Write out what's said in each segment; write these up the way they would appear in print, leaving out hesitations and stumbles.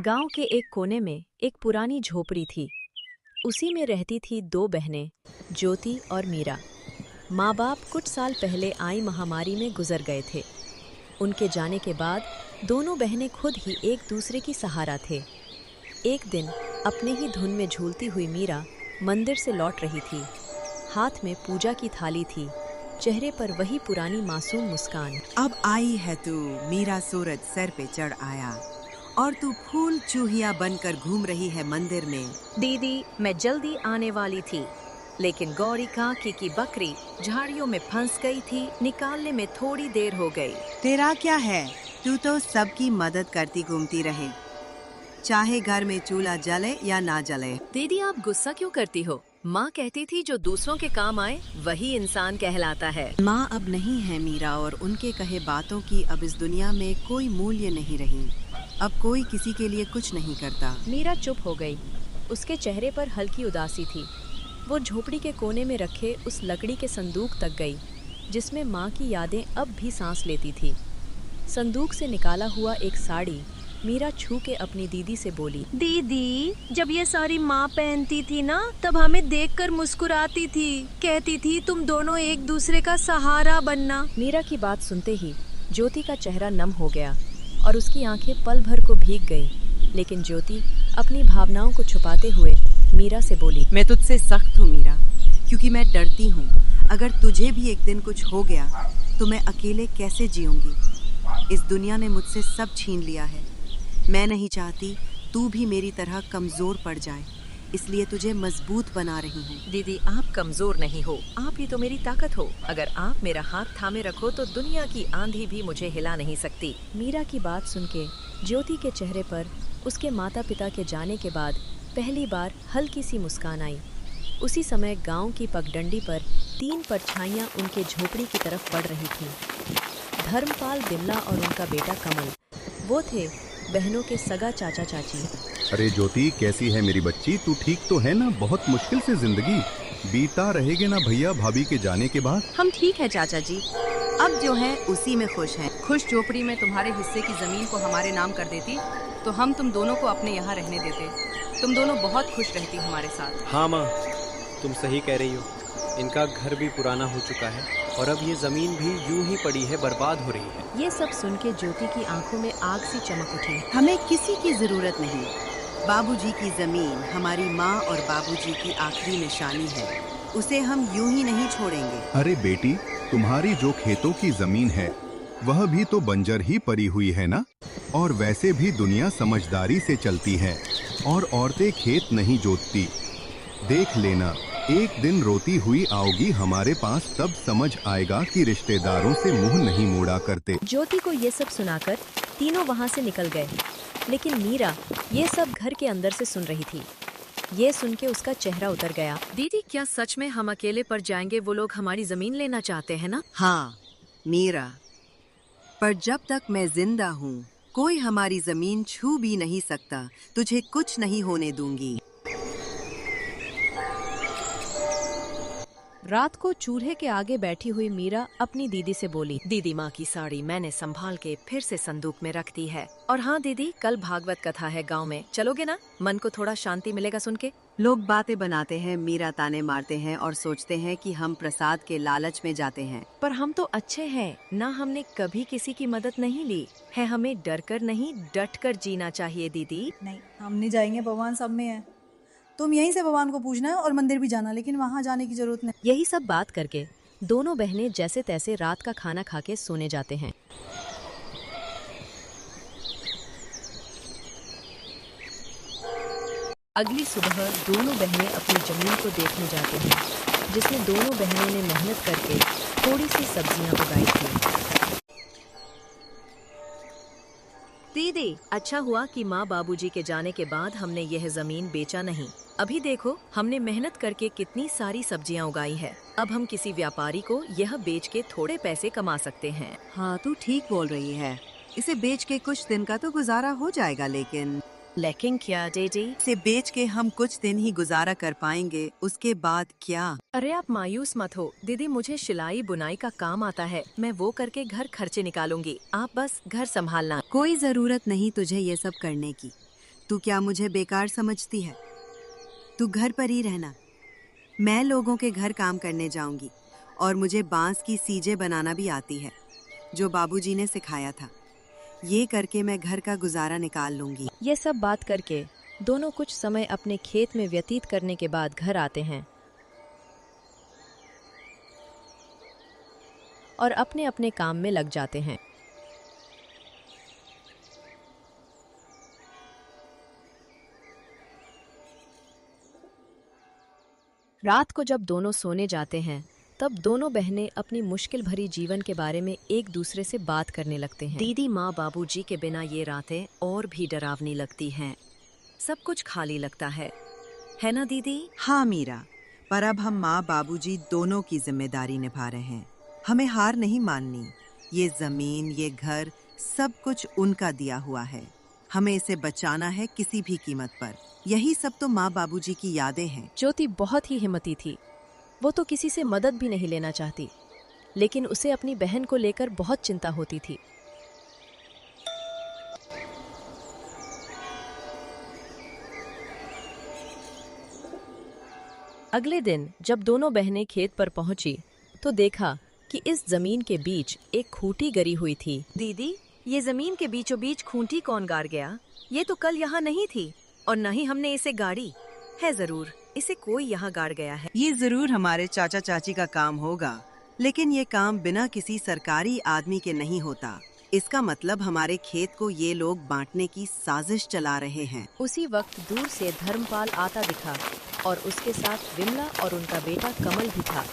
गांव के एक कोने में एक पुरानी झोपड़ी थी। उसी में रहती थी दो बहनें, ज्योति और मीरा। माँ बाप कुछ साल पहले आई महामारी में गुजर गए थे। उनके जाने के बाद दोनों बहनें खुद ही एक दूसरे की सहारा थे। एक दिन अपने ही धुन में झूलती हुई मीरा मंदिर से लौट रही थी। हाथ में पूजा की थाली थी, चेहरे पर वही पुरानी मासूम मुस्कान। अब आई है तू, मेरा सूरज सर पे चढ़ आया और तू फूल चूहिया बनकर घूम रही है मंदिर में। दीदी, मैं जल्दी आने वाली थी, लेकिन गौरी काकी की बकरी झाड़ियों में फंस गई थी। निकालने में थोड़ी देर हो गई। तेरा क्या है, तू तो सबकी मदद करती घूमती रहे, चाहे घर में चूल्हा जले या ना जले। दीदी, आप गुस्सा क्यों करती हो? माँ कहती थी जो दूसरों के काम आए वही इंसान कहलाता है। माँ अब नहीं है मीरा, और उनके कहे बातों की अब इस दुनिया में कोई मूल्य नहीं रही। अब कोई किसी के लिए कुछ नहीं करता। मीरा चुप हो गई। उसके चेहरे पर हल्की उदासी थी। वो झोपड़ी के कोने में रखे उस लकड़ी के संदूक तक गई, जिसमें माँ की यादें अब भी सांस लेती थी। संदूक से निकाला हुआ एक साड़ी मीरा छू के अपनी दीदी से बोली, दीदी, जब ये साड़ी माँ पहनती थी ना, तब हमें देखकर मुस्कुराती थी, कहती थी तुम दोनों एक दूसरे का सहारा बनना। मीरा की बात सुनते ही ज्योति का चेहरा नम हो गया और उसकी आंखें पल भर को भीग गई। लेकिन ज्योति अपनी भावनाओं को छुपाते हुए मीरा से बोली, मैं तुझसे सख्त हूँ मीरा, क्योंकि मैं डरती हूँ अगर तुझे भी एक दिन कुछ हो गया तो मैं अकेले कैसे जीऊंगी। इस दुनिया ने मुझसे सब छीन लिया है। मैं नहीं चाहती तू भी मेरी तरह कमजोर पड़ जाए, इसलिए तुझे मजबूत बना रही हूँ। दीदी, आप कमजोर नहीं हो, आप ही तो मेरी ताकत हो। अगर आप मेरा हाथ थामे रखो तो दुनिया की आंधी भी मुझे हिला नहीं सकती। मीरा की बात सुन के ज्योति के चेहरे पर उसके माता पिता के जाने के बाद पहली बार हल्की सी मुस्कान आई। उसी समय गांव की पगडंडी पर 3 परछाइयां उनके झोपड़ी की तरफ बढ़ रही थीं। धर्मपाल बिल्ला और उनका बेटा कमल, वो थे बहनों के सगा चाचा चाची। अरे ज्योति, कैसी है मेरी बच्ची? तू ठीक तो है ना? बहुत मुश्किल से जिंदगी बीता रहेगे ना भैया भाभी के जाने के बाद? हम ठीक है चाचा जी, अब जो है उसी में खुश हैं। खुश झोपड़ी में तुम्हारे हिस्से की जमीन को हमारे नाम कर देती तो हम तुम दोनों को अपने यहाँ रहने देते। तुम दोनों बहुत खुश रहती हमारे साथ। हाँ माँ, तुम सही कह रही हो। इनका घर भी पुराना हो चुका है और अब ये जमीन भी यूं ही पड़ी है, बर्बाद हो रही है। ये सब सुन के ज्योति की आंखों में आग सी चमक उठी। हमें किसी की जरूरत नहीं। बाबूजी की जमीन हमारी माँ और बाबूजी की आखिरी निशानी है, उसे हम यूं ही नहीं छोड़ेंगे। अरे बेटी, तुम्हारी जो खेतों की जमीन है वह भी तो बंजर ही पड़ी हुई है ना? और वैसे भी दुनिया समझदारी से चलती है और औरतें खेत नहीं जोतती। देख लेना, एक दिन रोती हुई आओगी हमारे पास, तब समझ आएगा कि रिश्तेदारों से मुंह नहीं मोड़ा करते। ज्योति को ये सब सुनाकर तीनों वहाँ से निकल गए, लेकिन मीरा ये सब घर के अंदर से सुन रही थी। ये सुन के उसका चेहरा उतर गया। दीदी, क्या सच में हम अकेले पड़ जाएंगे? वो लोग हमारी जमीन लेना चाहते हैं ना? हाँ मीरा, पर जब तक मैं जिंदा हूँ कोई हमारी जमीन छू भी नहीं सकता। तुझे कुछ नहीं होने दूंगी। रात को चूल्हे के आगे बैठी हुई मीरा अपनी दीदी से बोली, दीदी, माँ की साड़ी मैंने संभाल के फिर से संदूक में रख दी है। और हाँ दीदी, कल भागवत कथा है गांव में, चलोगे ना? मन को थोड़ा शांति मिलेगा सुन के। लोग बातें बनाते हैं, मीरा ताने मारते हैं और सोचते हैं कि हम प्रसाद के लालच में जाते हैं। पर हम तो अच्छे हैं ना, हमने कभी किसी की मदद नहीं ली है। हमें डर कर नहीं, डट कर जीना चाहिए दीदी। नहीं, हम नहीं जाएंगे, भगवान सब में है। तुम यहीं से भगवान को पूछना है और मंदिर भी जाना, लेकिन वहाँ जाने की जरूरत नहीं। यही सब बात करके दोनों बहनें जैसे तैसे रात का खाना खा के सोने जाते हैं। अगली सुबह दोनों बहनें अपनी जमीन को देखने जाते हैं, जिसमें दोनों बहनों ने मेहनत करके थोड़ी सी सब्जियां उगाई थी। दीदी, अच्छा हुआ कि माँ बाबूजी के जाने के बाद हमने यह जमीन बेचा नहीं। अभी देखो हमने मेहनत करके कितनी सारी सब्जियां उगाई है। अब हम किसी व्यापारी को यह बेच के थोड़े पैसे कमा सकते हैं। हाँ, तू ठीक बोल रही है। इसे बेच के कुछ दिन का तो गुजारा हो जाएगा, लेकिन क्या दीदी? इसे बेच के हम कुछ दिन ही गुजारा कर पाएंगे, उसके बाद क्या? अरे आप मायूस मत हो दीदी, मुझे सिलाई बुनाई का काम आता है, मैं वो करके घर खर्चे निकालूंगी। आप बस घर संभालना। कोई जरूरत नहीं तुझे ये सब करने की। तू क्या मुझे बेकार समझती है? तू घर पर ही रहना। मैं लोगों के घर काम करने जाऊंगी और मुझे बांस की सीजे बनाना भी आती है, जो बाबूजी ने सिखाया था। ये करके मैं घर का गुजारा निकाल लूंगी। ये सब बात करके दोनों कुछ समय अपने खेत में व्यतीत करने के बाद घर आते हैं और अपने अपने काम में लग जाते हैं। रात को जब दोनों सोने जाते हैं तब दोनों बहनें अपनी मुश्किल भरी जीवन के बारे में एक दूसरे से बात करने लगते हैं। दीदी माँ बाबूजी के बिना ये रातें और भी डरावनी लगती हैं। सब कुछ खाली लगता है ना दीदी? हाँ मीरा, पर अब हम माँ बाबूजी दोनों की जिम्मेदारी निभा रहे हैं। हमें हार नहीं माननी। ये जमीन, ये घर, सब कुछ उनका दिया हुआ है। हमें इसे बचाना है किसी भी कीमत पर। यही सब तो माँ बाबूजी की यादें हैं। ज्योति बहुत ही हिम्मती थी। वो तो किसी से मदद भी नहीं लेना चाहती, लेकिन उसे अपनी बहन को लेकर बहुत चिंता होती थी। अगले दिन जब दोनों बहनें खेत पर पहुंची तो देखा कि इस जमीन के बीच एक खूंटी गड़ी हुई थी। दीदी, ये जमीन के बीचों बीच खूंटी कौन गाड़ गया? ये तो कल यहाँ नहीं थी और न ही हमने इसे गाड़ी है। जरूर इसे कोई यहाँ गाड़ गया है। ये जरूर हमारे चाचा चाची का काम होगा, लेकिन ये काम बिना किसी सरकारी आदमी के नहीं होता। इसका मतलब हमारे खेत को ये लोग बांटने की साजिश चला रहे हैं। उसी वक्त दूर से धर्मपाल आता दिखा और उसके साथ विमला और उनका बेटा कमल भी था।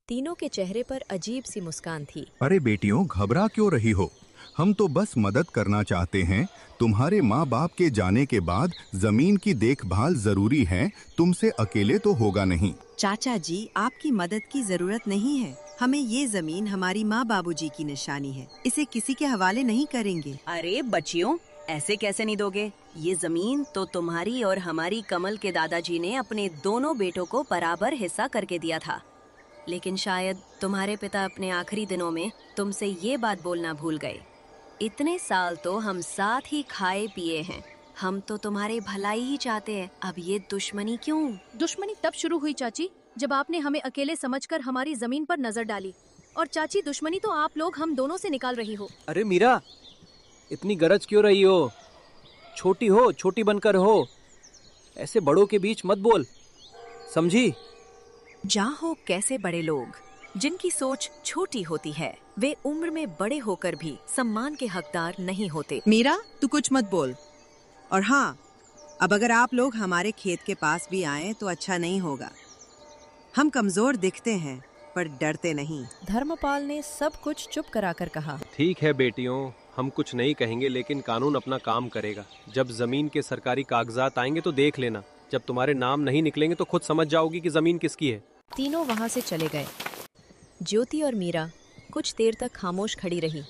तीनों के चेहरे पर अजीब सी मुस्कान थी। अरे बेटियों, घबरा क्यों रही हो? हम तो बस मदद करना चाहते हैं। तुम्हारे माँ बाप के जाने के बाद जमीन की देखभाल जरूरी है। तुमसे अकेले तो होगा नहीं। चाचा जी, आपकी मदद की जरूरत नहीं है। हमें ये जमीन हमारी माँ बाबूजी की निशानी है। इसे किसी के हवाले नहीं करेंगे। अरे बच्चियों, ऐसे कैसे नहीं दोगे? ये जमीन तो तुम्हारी और हमारी कमल के दादाजी ने अपने दोनों बेटों को बराबर हिस्सा करके दिया था। लेकिन शायद तुम्हारे पिता अपने आखिरी दिनों में तुमसे ये बात बोलना भूल गए। इतने साल तो हम साथ ही खाए पिए हैं। हम तो तुम्हारे भलाई ही चाहते हैं। अब ये दुश्मनी क्यों? दुश्मनी तब शुरू हुई चाची, जब आपने हमें अकेले समझकर हमारी जमीन पर नजर डाली। और चाची, दुश्मनी तो आप लोग हम दोनों से निकाल रही हो। अरे मीरा, इतनी गरज क्यों रही हो? छोटी हो, छोटी बनकर हो। ऐसे बड़ों के बीच मत बोल, समझी? जहाँ हो कैसे बड़े लोग जिनकी सोच छोटी होती है, वे उम्र में बड़े होकर भी सम्मान के हकदार नहीं होते। मीरा, तू कुछ मत बोल। और हाँ, अब अगर आप लोग हमारे खेत के पास भी आए तो अच्छा नहीं होगा। हम कमजोर दिखते हैं पर डरते नहीं। धर्मपाल ने सब कुछ चुप कराकर कहा। ठीक है बेटियों, हम कुछ नहीं कहेंगे, लेकिन कानून अपना काम करेगा। जब जमीन के सरकारी कागजात आएंगे तो देख लेना। जब तुम्हारे नाम नहीं निकलेंगे तो खुद समझ जाओगी कि जमीन किसकी है। तीनों वहां से चले गए। ज्योति और मीरा कुछ देर तक खामोश खड़ी रही।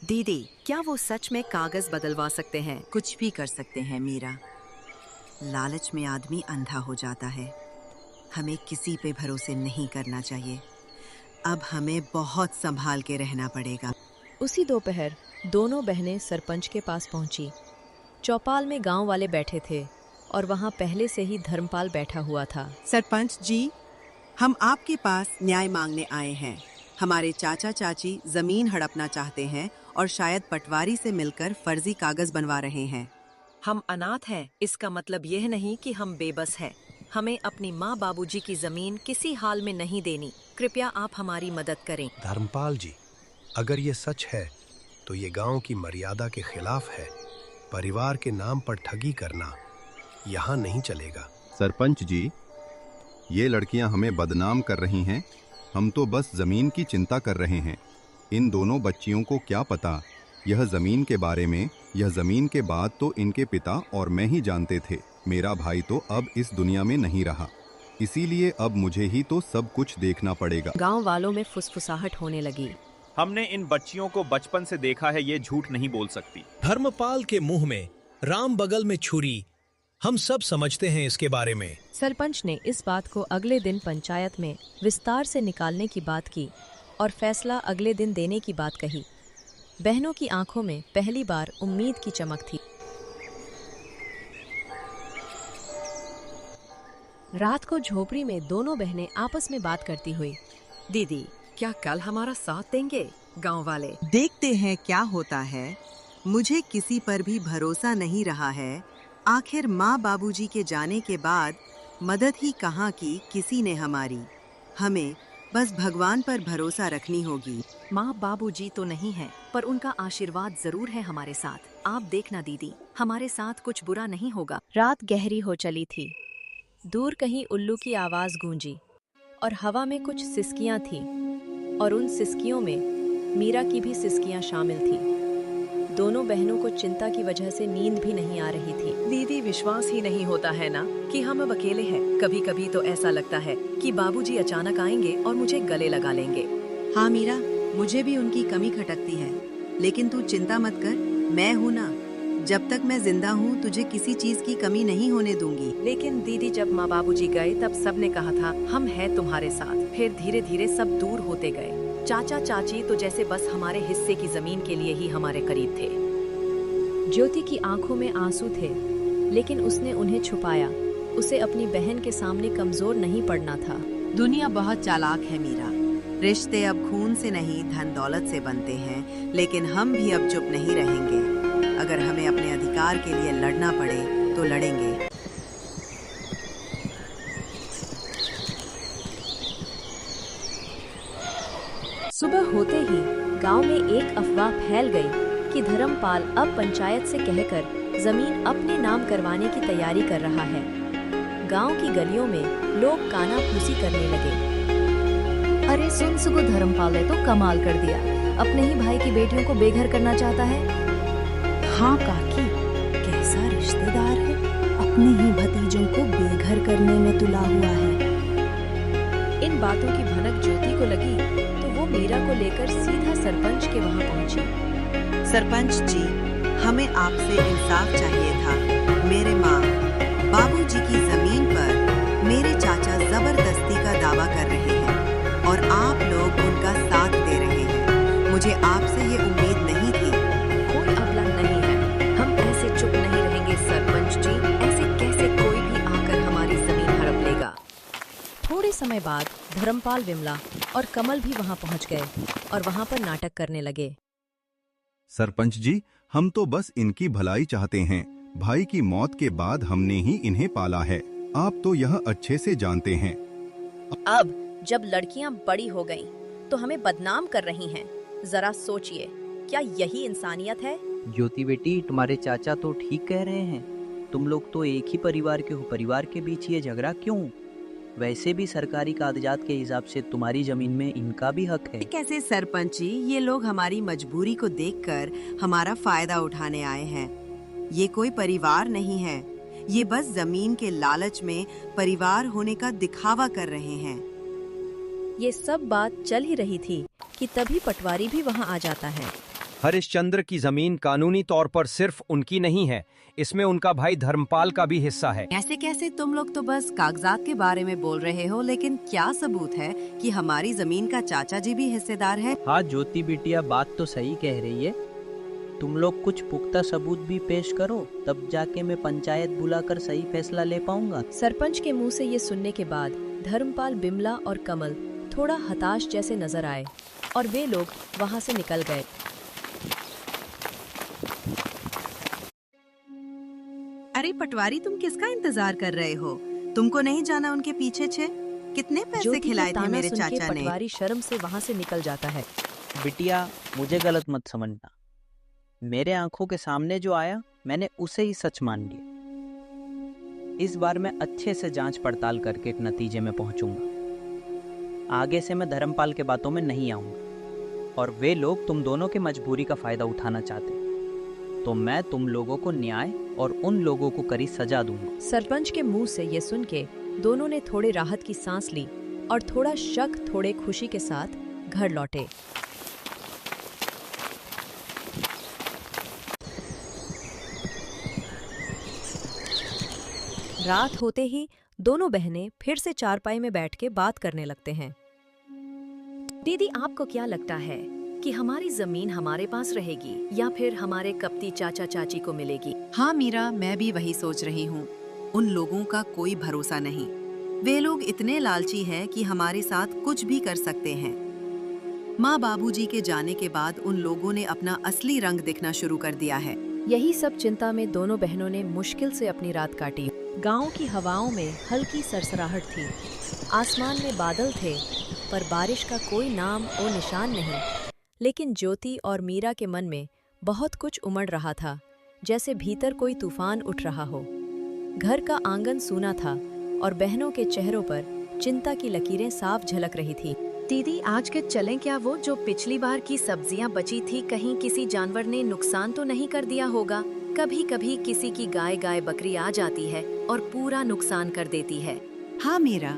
दीदी, क्या वो सच में कागज बदलवा सकते हैं? कुछ भी कर सकते हैं मीरा। लालच में आदमी अंधा हो जाता है। हमें किसी पे भरोसे नहीं करना चाहिए। अब हमें बहुत संभाल के रहना पड़ेगा। उसी दोपहर दोनों बहनें सरपंच के पास पहुंची। चौपाल में गांव वाले बैठे थे और वहां पहले से ही धर्मपाल बैठा हुआ था। सरपंच जी, हम आपके पास न्याय मांगने आए हैं। हमारे चाचा चाची जमीन हड़पना चाहते हैं और शायद पटवारी से मिलकर फर्जी कागज बनवा रहे हैं। हम अनाथ हैं, इसका मतलब यह नहीं कि हम बेबस हैं। हमें अपनी माँ बाबूजी की जमीन किसी हाल में नहीं देनी। कृपया आप हमारी मदद करें। धर्मपाल जी, अगर ये सच है तो ये गांव की मर्यादा के खिलाफ है। परिवार के नाम पर ठगी करना यहाँ नहीं चलेगा। सरपंच जी, ये लड़कियां हमें बदनाम कर रही हैं। हम तो बस जमीन की चिंता कर रहे हैं। इन दोनों बच्चियों को क्या पता यह जमीन के बारे में। यह जमीन के बाद तो इनके पिता और मैं ही जानते थे। मेरा भाई तो अब इस दुनिया में नहीं रहा, इसीलिए अब मुझे ही तो सब कुछ देखना पड़ेगा। गांव वालों में फुसफुसाहट होने लगी। हमने इन बच्चियों को बचपन से देखा है, ये झूठ नहीं बोल सकती। धर्मपाल के मुंह में राम बगल में छुरी। हम सब समझते हैं इसके बारे में। सरपंच ने इस बात को अगले दिन पंचायत में विस्तार से निकालने की बात की और फैसला अगले दिन देने की बात कही। बहनों की आंखों में पहली बार उम्मीद की चमक थी। रात को झोपड़ी में दोनों बहनें आपस में बात करती हुई, दीदी, क्या कल हमारा साथ देंगे गांव वाले? देखते हैं क्या होता है। मुझे किसी पर भी भरोसा नहीं रहा है। आखिर माँ बाबूजी के जाने के बाद मदद ही कहाँ की किसी ने हमारी। हमें बस भगवान पर भरोसा रखनी होगी। माँ बाबूजी तो नहीं है, पर उनका आशीर्वाद जरूर है हमारे साथ। आप देखना दीदी, हमारे साथ कुछ बुरा नहीं होगा। रात गहरी हो चली थी। दूर कहीं उल्लू की आवाज गूंजी और हवा में कुछ सिसकियां थीं, और उन सिसकियों में मीरा की भी सिसकियां शामिल थी। दोनों बहनों को चिंता की वजह से नींद भी नहीं आ रही थी। दीदी, विश्वास ही नहीं होता है ना कि हम अब अकेले हैं। कभी कभी तो ऐसा लगता है कि बाबूजी अचानक आएंगे और मुझे गले लगा लेंगे। हाँ मीरा, मुझे भी उनकी कमी खटकती है, लेकिन तू चिंता मत कर, मैं हूँ ना। जब तक मैं जिंदा हूँ तुझे किसी चीज की कमी नहीं होने दूंगी। लेकिन दीदी, जब माँ बाबूजी गए तब सबने कहा था हम हैं तुम्हारे साथ। फिर धीरे धीरे सब दूर होते गए। चाचा चाची तो जैसे बस हमारे हिस्से की जमीन के लिए ही हमारे करीब थे। ज्योति की आंखों में आंसू थे, लेकिन उसने उन्हें छुपाया। उसे अपनी बहन के सामने कमजोर नहीं पड़ना था। दुनिया बहुत चालाक है मीरा। रिश्ते अब खून से नहीं धन दौलत से बनते हैं, लेकिन हम भी अब चुप नहीं रहेंगे। अगर हमें अपने अधिकार के लिए लड़ना पड़े तो लड़ेंगे। सुबह होते ही गांव में एक अफवाह फैल गई कि धर्मपाल अब पंचायत से कहकर जमीन अपने नाम करवाने की तैयारी कर रहा है। गांव की गलियों में लोग कानाफूसी करने लगे। अरे सुन सुगो, धर्मपाल ने तो कमाल कर दिया। अपने ही भाई की बेटियों को बेघर करना चाहता है। हाँ काकी, कैसा रिश्तेदार है, अपने ही भतीजों को बेघर करने में तुला हुआ है। इन बातों की भनक ज्योति को लगी तो वो मीरा को लेकर सीधा सरपंच के वहाँ पहुंची। सरपंच जी, हमें आपसे इंसाफ चाहिए था। मेरे माँ बाबूजी की जमीन पर मेरे चाचा जबरदस्ती का दावा कर रहे हैं और आप लोग उनका साथ दे रहे हैं। मुझे आपसे ये उम्मीद नहीं थी। कोई अबला नहीं है, हम ऐसे चुप नहीं रहेंगे सरपंच जी। ऐसे कैसे कोई भी आकर हमारी जमीन हड़प लेगा। थोड़े समय बाद धर्मपाल, विमला और कमल भी वहां पहुंच गए और वहां पर नाटक करने लगे। सरपंच जी, हम तो बस इनकी भलाई चाहते हैं। भाई की मौत के बाद हमने ही इन्हें पाला है। आप तो यह अच्छे से जानते हैं। अब जब लड़कियां बड़ी हो गईं, तो हमें बदनाम कर रही हैं। जरा सोचिए, क्या यही इंसानियत है? ज्योति बेटी, तुम्हारे चाचा तो ठीक कह रहे हैं। तुम लोग तो एक ही परिवार के हो। परिवार के बीच ये झगड़ा क्यों? वैसे भी सरकारी कागजात के हिसाब से तुम्हारी जमीन में इनका भी हक है। कैसे सरपंच जी, ये लोग हमारी मजबूरी को देखकर हमारा फायदा उठाने आए हैं। ये कोई परिवार नहीं है। ये बस जमीन के लालच में परिवार होने का दिखावा कर रहे हैं। ये सब बात चल ही रही थी कि तभी पटवारी भी वहां आ जाता है। हरिश्चंद्र की जमीन कानूनी तौर पर सिर्फ उनकी नहीं है, इसमें उनका भाई धर्मपाल का भी हिस्सा है। कैसे कैसे तुम लोग तो बस कागजात के बारे में बोल रहे हो, लेकिन क्या सबूत है कि हमारी जमीन का चाचा जी भी हिस्सेदार है? हाँ ज्योति बिटिया, बात तो सही कह रही है। तुम लोग कुछ पुख्ता सबूत भी पेश करो, तब जाके मैं पंचायत बुलाकर सही फैसला ले पाऊंगा। सरपंच के मुंह से ये सुनने के बाद धर्मपाल, बिमला और कमल थोड़ा हताश जैसे नजर आए और वे लोग वहां से निकल गए। अरे पटवारी, तुम किसका इंतजार कर रहे हो? तुमको नहीं जाना उनके पीछे छे? कितने पैसे खिलाए थे मेरे चाचा ने? पटवारी शर्म से वहां से निकल जाता है। बिटिया, मुझे गलत मत समझना। मेरे आंखों के सामने जो आया, मैंने उसे ही सच मान लिया। इस बार मैं अच्छे से जांच पड़ताल करके एक नतीजे में पहुंचूंगा। आगे से मैं धर्मपाल के बातों में नहीं आऊंगा। और वे लोग तुम दोनों की मजबूरी का फायदा उठाना चाहते, तो मैं तुम लोगों को न्याय और उन लोगों को कड़ी सजा दूंगा। सरपंच के मुंह से ये सुन के दोनों ने थोड़े राहत की सांस ली और थोड़ा शक थोड़े खुशी के साथ घर लौटे। रात होते ही दोनों बहनें फिर से चारपाई में बैठ के बात करने लगते हैं। दीदी, आपको क्या लगता है कि हमारी जमीन हमारे पास रहेगी या फिर हमारे कपटी चाचा चाची को मिलेगी? हाँ मीरा, मैं भी वही सोच रही हूँ। उन लोगों का कोई भरोसा नहीं। वे लोग इतने लालची हैं कि हमारे साथ कुछ भी कर सकते हैं। माँ बाबूजी के जाने के बाद उन लोगों ने अपना असली रंग दिखना शुरू कर दिया है। यही सब चिंता में दोनों बहनों ने मुश्किल से अपनी रात काटी। गांव की हवाओं में हल्की सरसराहट थी। आसमान में बादल थे, पर बारिश का कोई नाम और निशान नहीं। लेकिन ज्योति और मीरा के मन में बहुत कुछ उमड़ रहा था, जैसे भीतर कोई तूफान उठ रहा हो। घर का आंगन सूना था और बहनों के चेहरों पर चिंता की लकीरें साफ झलक रही थी। दीदी, आज के चलें क्या? वो जो पिछली बार की सब्जियां बची थी, कहीं किसी जानवर ने नुकसान तो नहीं कर दिया होगा? कभी कभी किसी की गाय बकरी आ जाती है और पूरा नुकसान कर देती है। हाँ मीरा,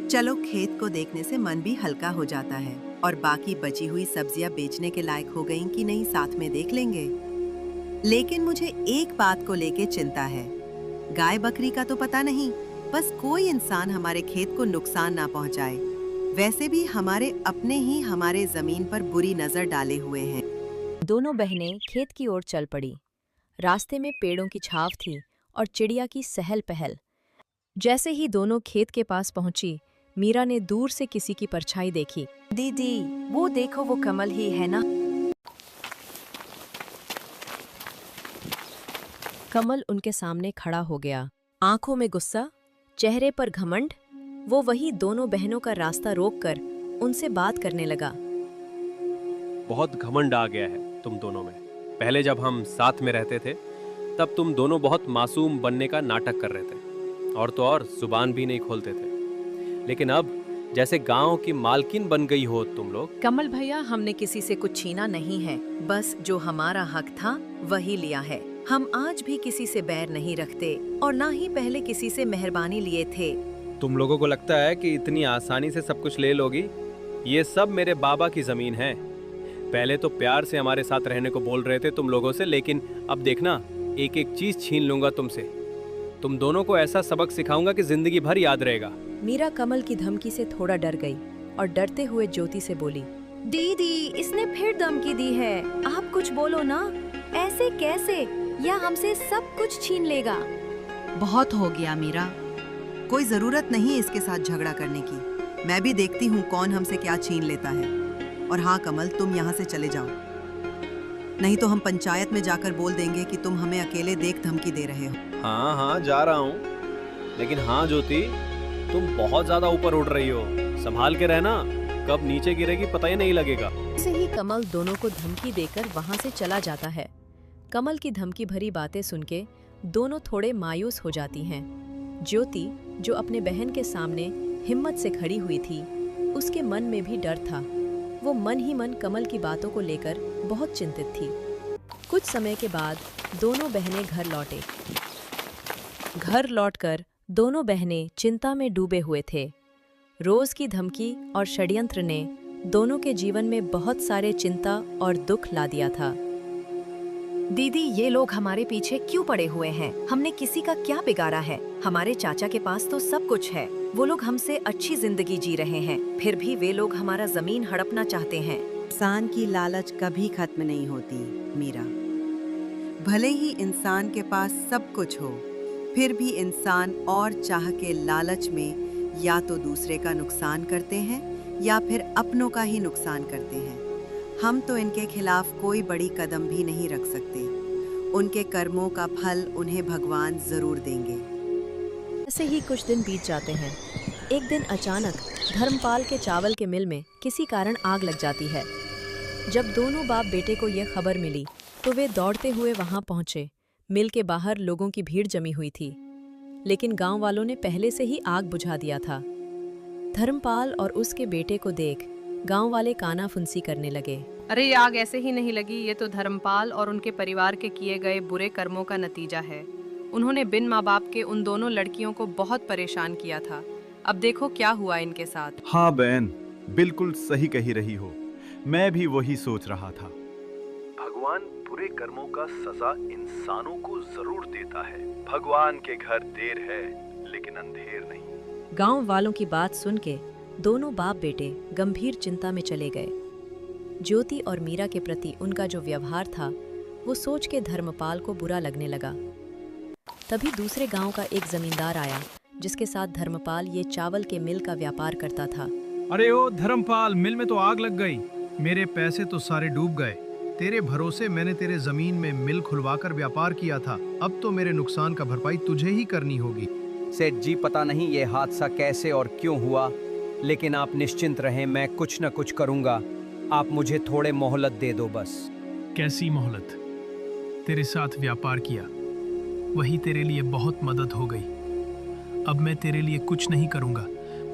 चलो खेत को देखने से मन भी हल्का हो जाता है और बाकी बची हुई सब्जियां बेचने के लायक हो गईं कि नहीं साथ में देख लेंगे। लेकिन मुझे एक बात को लेके चिंता है। गाय बकरी का तो पता नहीं, बस कोई इंसान हमारे खेत को नुकसान ना पहुंचाए। वैसे भी हमारे अपने ही हमारे जमीन पर बुरी नजर डाले हुए हैं। दोनों बहनें खेत की ओर चल पड़ी। रास्ते में पेड़ों की छाव थी और चिड़िया की सहल पहल। जैसे ही दोनों खेत के पास पहुंची, मीरा ने दूर से किसी की परछाई देखी। दीदी, वो देखो, वो कमल ही है ना? कमल उनके सामने खड़ा हो गया, आंखों में गुस्सा, चेहरे पर घमंड। वो वही दोनों बहनों का रास्ता रोककर उनसे बात करने लगा। बहुत घमंड आ गया है तुम दोनों में। पहले जब हम साथ में रहते थे तब तुम दोनों बहुत मासूम बनने का नाटक कर रहे थे, और तो और जुबान भी नहीं खोलते थे। लेकिन अब जैसे गांव की मालकिन बन गई हो तुम लोग। कमल भैया, हमने किसी से कुछ छीना नहीं है, बस जो हमारा हक था वही लिया है। हम आज भी किसी से बैर नहीं रखते और ना ही पहले किसी से मेहरबानी लिए थे। तुम लोगों को लगता है कि इतनी आसानी से सब कुछ ले लोगी? ये सब मेरे बाबा की जमीन है। पहले तो प्यार से हमारे साथ रहने को बोल रहे थे तुम लोगों से, लेकिन अब देखना, एक एक चीज छीन लूंगा तुमसे। तुम दोनों को ऐसा सबक सिखाऊंगा कि जिंदगी भर याद रहेगा। मीरा कमल की धमकी से थोड़ा डर गई और डरते हुए ज्योति से बोली, दीदी, इसने फिर धमकी दी है। आप कुछ बोलो ना। ऐसे कैसे? या हमसे सब कुछ छीन लेगा? बहुत हो गया मीरा, कोई जरूरत नहीं इसके साथ झगड़ा करने की। मैं भी देखती हूँ कौन हमसे क्या छीन लेता है। और हाँ कमल, तुम यहाँ से चले जाओ, नहीं तो हम पंचायत में जाकर बोल देंगे कि तुम हमें अकेले देख धमकी दे रहे हो। हाँ हाँ, जा रहा हूँ। लेकिन हाँ ज्योति, तुम बहुत ज्यादा ऊपर उड़ रही हो, संभाल के रहना, कब नीचे गिरेगी पता ही नहीं लगेगा। ऐसे ही कमल दोनों को धमकी देकर वहाँ से चला जाता है। कमल की धमकी भरी बातें सुन के दोनों थोड़े मायूस हो जाती हैं। ज्योति, जो अपने बहन के सामने हिम्मत से खड़ी हुई थी, उसके मन में भी डर था। वो मन ही मन कमल की बातों को लेकर बहुत चिंतित थी। कुछ समय के बाद दोनों बहनें घर लौटे। घर लौटकर दोनों बहनें चिंता में डूबे हुए थे। रोज की धमकी और षड्यंत्र ने दोनों के जीवन में बहुत सारे चिंता और दुख ला दिया था। दीदी, ये लोग हमारे पीछे क्यों पड़े हुए हैं? हमने किसी का क्या बिगाड़ा है? हमारे चाचा के पास तो सब कुछ है। वो लोग हमसे अच्छी जिंदगी जी रहे हैं, फिर भी वे लोग हमारा जमीन हड़पना चाहते हैं। इंसान की लालच कभी खत्म नहीं होती मीरा। भले ही इंसान के पास सब कुछ हो, फिर भी इंसान और चाह के लालच में या तो दूसरे का नुकसान करते हैं या फिर अपनों का ही नुकसान करते हैं। हम तो इनके खिलाफ कोई बड़ी कदम भी नहीं रख सकते। उनके कर्मों का फल उन्हें भगवान जरूर देंगे। ऐसे ही कुछ दिन बीत जाते हैं। एक दिन अचानक धर्मपाल के चावल के मिल में किसी कारण आग लग जाती है। जब दोनों बाप बेटे को यह खबर मिली तो वे दौड़ते हुए वहां पहुंचे। मिल के बाहर लोगों की भीड़ जमी हुई थी, लेकिन गांव वालों ने पहले से ही आग बुझा दिया था। धर्मपाल और उसके बेटे को देख गांव वाले काना फुंसी करने लगे। अरे ये आग ऐसे ही नहीं लगी, ये तो धर्मपाल और उनके परिवार के किए गए बुरे कर्मों का नतीजा है। उन्होंने बिन माँ बाप के उन दोनों लड़कियों को बहुत परेशान किया था। अब देखो क्या हुआ इनके साथ। हाँ बहन, बिल्कुल सही कही रही हो। मैं भी वही सोच रहा था। भगवान बुरे कर्मों का सजा इंसानों को जरूर देता है। भगवान के घर देर है लेकिन अंधेर नहीं। गांव वालों की बात सुन के दोनों बाप बेटे गंभीर चिंता में चले गए। ज्योति और मीरा के प्रति उनका जो व्यवहार था वो सोच के धर्मपाल को बुरा लगने लगा। तभी दूसरे गांव का एक जमींदार आया जिसके साथ धर्मपाल ये चावल के मिल का व्यापार करता था। अरे ओ धर्मपाल, मिल में तो आग लग गई, मेरे पैसे तो सारे डूब गए। तेरे भरोसे मैंने तेरे जमीन में मिल खुलवाकर व्यापार किया था, अब तो मेरे नुकसान का भरपाई तुझे ही करनी होगी। सेठ जी, पता नहीं ये हादसा कैसे और क्यों हुआ, लेकिन आप निश्चिंत रहें, मैं कुछ न कुछ करूंगा। आप मुझे थोड़े मोहलत दे दो बस। कैसी मोहलत? तेरे साथ व्यापार किया, वही तेरे लिए बहुत मदद हो गई। अब मैं तेरे लिए कुछ नहीं करूंगा,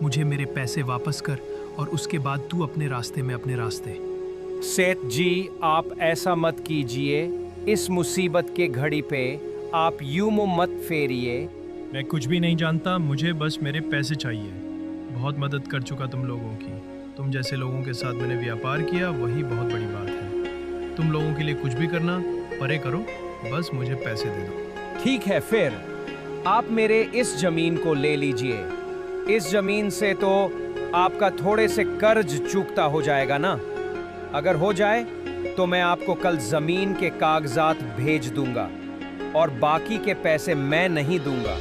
मुझे मेरे पैसे वापस कर और उसके बाद तू अपने रास्ते में अपने रास्ते। सेठ जी, आप ऐसा मत कीजिए, इस मुसीबत के घड़ी पे आप यूं मुंह मत फेरिए। मैं कुछ भी नहीं जानता, मुझे बस मेरे पैसे चाहिए। बहुत मदद कर चुका तुम लोगों की, तुम जैसे लोगों के साथ मैंने व्यापार किया, वही बहुत बड़ी बात है। तुम लोगों के लिए कुछ भी करना परे करो, बस मुझे पैसे दे दो। ठीक है, फिर आप मेरे इस जमीन को ले लीजिए। इस जमीन से तो आपका थोड़े से कर्ज चूकता हो जाएगा ना। अगर हो जाए तो मैं आपको कल जमीन के कागजात भेज दूंगा, और बाकी के पैसे मैं नहीं दूंगा,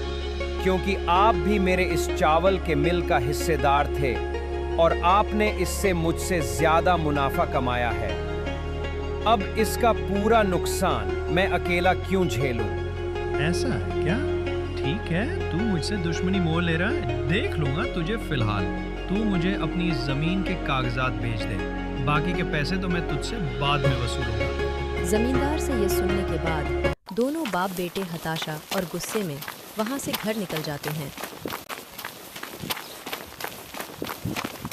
क्योंकि आप भी मेरे इस चावल के मिल का हिस्सेदार थे और आपने इससे मुझसे ज्यादा मुनाफा कमाया है। अब इसका पूरा नुकसान मैं अकेला क्यों झेलूं? ऐसा है क्या? ठीक है, तू मुझसे दुश्मनी मोल ले रहा है, देख लूंगा तुझे। फिलहाल तू मुझे अपनी जमीन के कागजात भेज दे, बाकी के पैसे तो मैं तुझसे बाद में वसूलूंगा। जमींदार से ये सुनने के बाद दोनों बाप बेटे हताशा और गुस्से में वहां से घर निकल जाते हैं।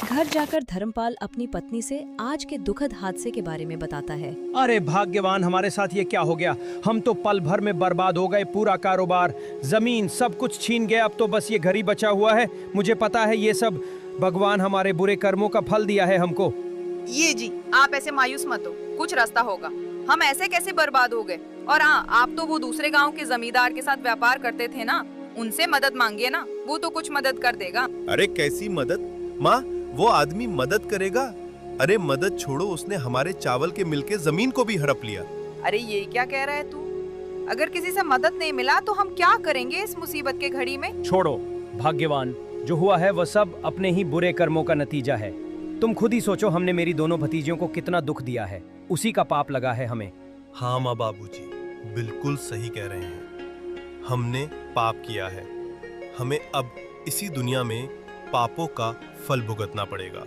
घर जाकर धर्मपाल अपनी पत्नी से आज के दुखद हादसे के बारे में बताता है। अरे भाग्यवान, हमारे साथ ये क्या हो गया? हम तो पल भर में बर्बाद हो गए, पूरा कारोबार, जमीन, सब कुछ छीन गया। अब तो बस ये घर ही बचा हुआ है। मुझे पता है ये सब भगवान हमारे बुरे कर्मों का फल दिया है हमको। ये जी, आप ऐसे मायूस मत हो, कुछ रास्ता होगा। हम ऐसे कैसे बर्बाद हो गए? और हाँ, आप तो वो दूसरे गांव के जमींदार के साथ व्यापार करते थे ना, उनसे मदद मांगिए ना, वो तो कुछ मदद कर देगा। अरे कैसी मदद माँ? वो आदमी मदद करेगा? अरे मदद छोड़ो, उसने हमारे चावल के मिल के जमीन को भी हड़प लिया। अरे ये क्या कह रहा है तू? अगर किसी से मदद नहीं मिला तो हम क्या करेंगे इस मुसीबत के घड़ी में? छोड़ो भाग्यवान, जो हुआ है वह सब अपने ही बुरे कर्मों का नतीजा है। तुम खुद ही सोचो, हमने मेरी दोनों भतीजियों को कितना दुख दिया है, उसी का पाप लगा है हमें। हाँ माँ बाबूजी, बिल्कुल सही कह रहे हैं। हमने पाप किया है, हमें अब इसी दुनिया में पापों का फल भुगतना पड़ेगा।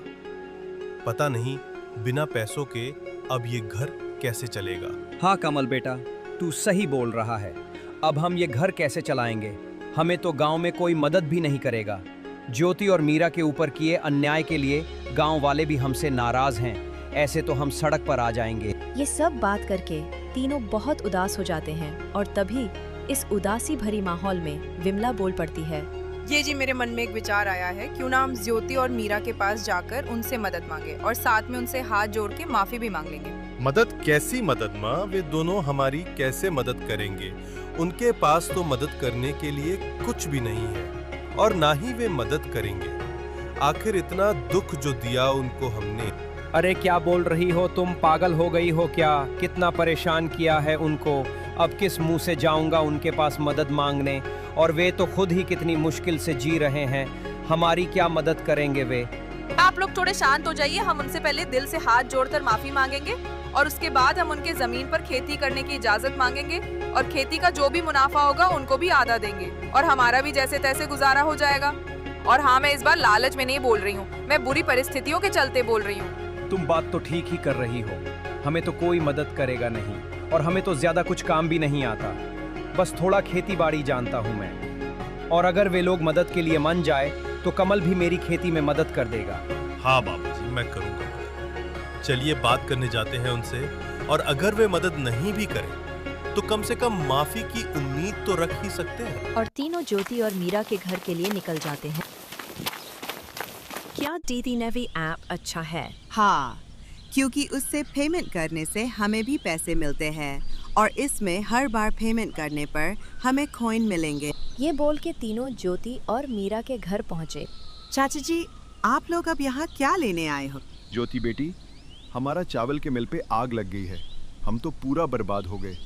पता नहीं बिना पैसों के अब ये घर कैसे चलेगा। हाँ कमल बेटा, तू सही बोल रहा है। अब हम ये घर कैसे चलाएंगे? हमें तो गांव में कोई मदद भी नहीं करेगा। ज्योति और मीरा के ऊपर किए अन्याय के लिए गांव वाले भी हमसे नाराज हैं। ऐसे तो हम सड़क पर आ जाएंगे। ये सब बात करके तीनों बहुत उदास हो जाते हैं और तभी इस उदासी भरी माहौल में विमला बोल पड़ती है। ये जी, मेरे मन में एक विचार आया है, क्यों ना हम ज्योति और मीरा के पास जाकर उनसे मदद मांगे और साथ में उनसे हाथ जोड़ के माफी भी मांग लेंगे। मदद? कैसी मदद माँ? वे दोनों हमारी कैसे मदद करेंगे? उनके पास तो मदद करने के लिए कुछ भी नहीं है और ना ही वे मदद करेंगे। आखिर इतना दुख जो दिया उनको हमने। अरे क्या बोल रही हो तुम? पागल हो गई हो क्या? कितना परेशान किया है उनको। अब किस मुंह से जाऊंगा उनके पास मदद मांगने? और वे तो खुद ही कितनी मुश्किल से जी रहे हैं, हमारी क्या मदद करेंगे वे? आप लोग थोड़े शांत हो जाइए। हम उनसे पहले दिल से हाथ जोड़कर माफी मांगेंगे और उसके बाद हम उनके जमीन पर खेती करने की इजाजत मांगेंगे और खेती का जो भी मुनाफा होगा उनको भी आधा देंगे और हमारा भी जैसे तैसे गुजारा हो जाएगा। और हाँ, मैं इस बार लालच में नहीं बोल रही हूँ, मैं बुरी परिस्थितियों के चलते बोल रही हूँ। तुम बात तो ठीक ही कर रही हो। हमें तो कोई मदद करेगा नहीं और हमें तो ज्यादा कुछ काम भी नहीं आता, बस थोड़ा खेती बाड़ी जानता हूँ मैं। और अगर वे लोग मदद के लिए मान जाए तो कमल भी मेरी खेती में मदद कर देगा। हाँ बाबूजी, मैं करूँगा। चलिए बात करने जाते हैं उनसे, और अगर वे मदद नहीं भी करें तो कम से कम माफी की उम्मीद तो रख ही सकते हैं। और तीनों ज्योति और मीरा के घर के लिए निकल जाते हैं। क्या दीदी नेवी ऐप अच्छा है? हाँ, क्योंकि उससे पेमेंट करने से हमें भी पैसे मिलते हैं और इसमें हर बार पेमेंट करने पर हमें कॉइन मिलेंगे। ये बोल के तीनों ज्योति और मीरा के घर पहुँचे। चाचा जी, आप लोग अब यहाँ क्या लेने आए हो? ज्योति बेटी, हमारा चावल के मिल पे आग लग गई है। हम तो पूरा बर्बाद हो गए।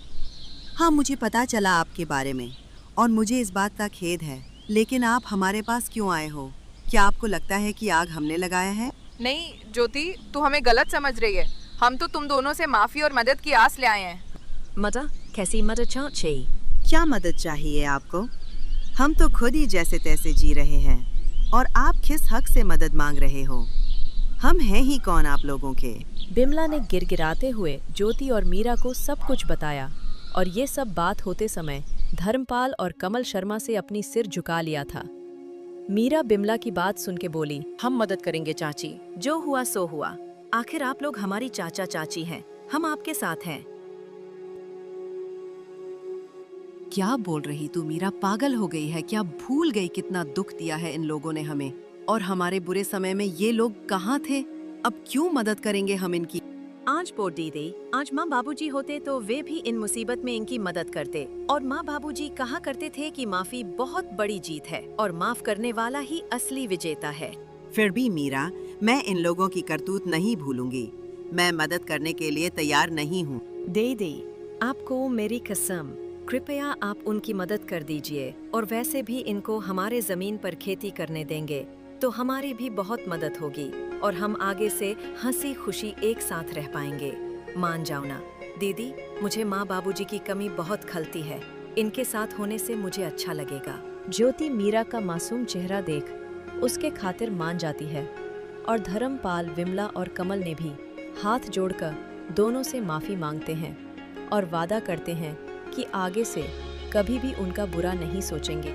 हाँ, मुझे पता चला आपके बारे में और मुझे इस बात का खेद है, लेकिन आप हमारे पास क्यों आए हो? क्या आपको लगता है कि आग हमने लगाया है? नहीं ज्योति, तू हमें गलत समझ रही है। हम तो तुम दोनों से माफी और मदद की आस ले आए हैं। मदद? कैसी मदद चाहिए? क्या मदद चाहिए आपको? हम तो खुद ही जैसे तैसे जी रहे हैं और आप किस हक से मदद मांग रहे हो? हम हैं ही कौन आप लोगों के? बिमला ने गिड़गिड़ाते हुए ज्योति और मीरा को सब कुछ बताया और ये सब बात होते समय धर्मपाल और कमल शर्मा से अपनी सिर झुका लिया था। मीरा बिमला की बात सुन के बोली, हम मदद करेंगे चाची, जो हुआ सो हुआ। आखिर आप लोग हमारी चाचा चाची हैं, हम आपके साथ हैं। क्या बोल रही तू मीरा? पागल हो गई है क्या? भूल गई कितना दुख दिया है इन लोगों ने हमें, और हमारे बुरे समय में ये लोग कहाँ थे? अब क्यों मदद करेंगे हम इनकी? आज पो दीदी, आज माँ बाबूजी होते तो वे भी इन मुसीबत में इनकी मदद करते। और माँ बाबूजी कहा करते थे कि माफी बहुत बड़ी जीत है और माफ करने वाला ही असली विजेता है। फिर भी मीरा, मैं इन लोगों की करतूत नहीं भूलूंगी। मैं मदद करने के लिए तैयार नहीं हूँ। दीदी, आपको मेरी कसम, कृपया आप उनकी मदद कर दीजिए। और वैसे भी इनको हमारे जमीन पर खेती करने देंगे तो हमारी भी बहुत मदद होगी और हम आगे से हंसी खुशी एक साथ रह पाएंगे। मान जाओ ना दीदी, मुझे माँ बाबूजी की कमी बहुत खलती है। इनके साथ होने से मुझे अच्छा लगेगा। ज्योति मीरा का मासूम चेहरा देख उसके खातिर मान जाती है और धर्मपाल, विमला और कमल ने भी हाथ जोड़कर दोनों से माफी मांगते हैं और वादा करते हैं कि आगे से कभी भी उनका बुरा नहीं सोचेंगे।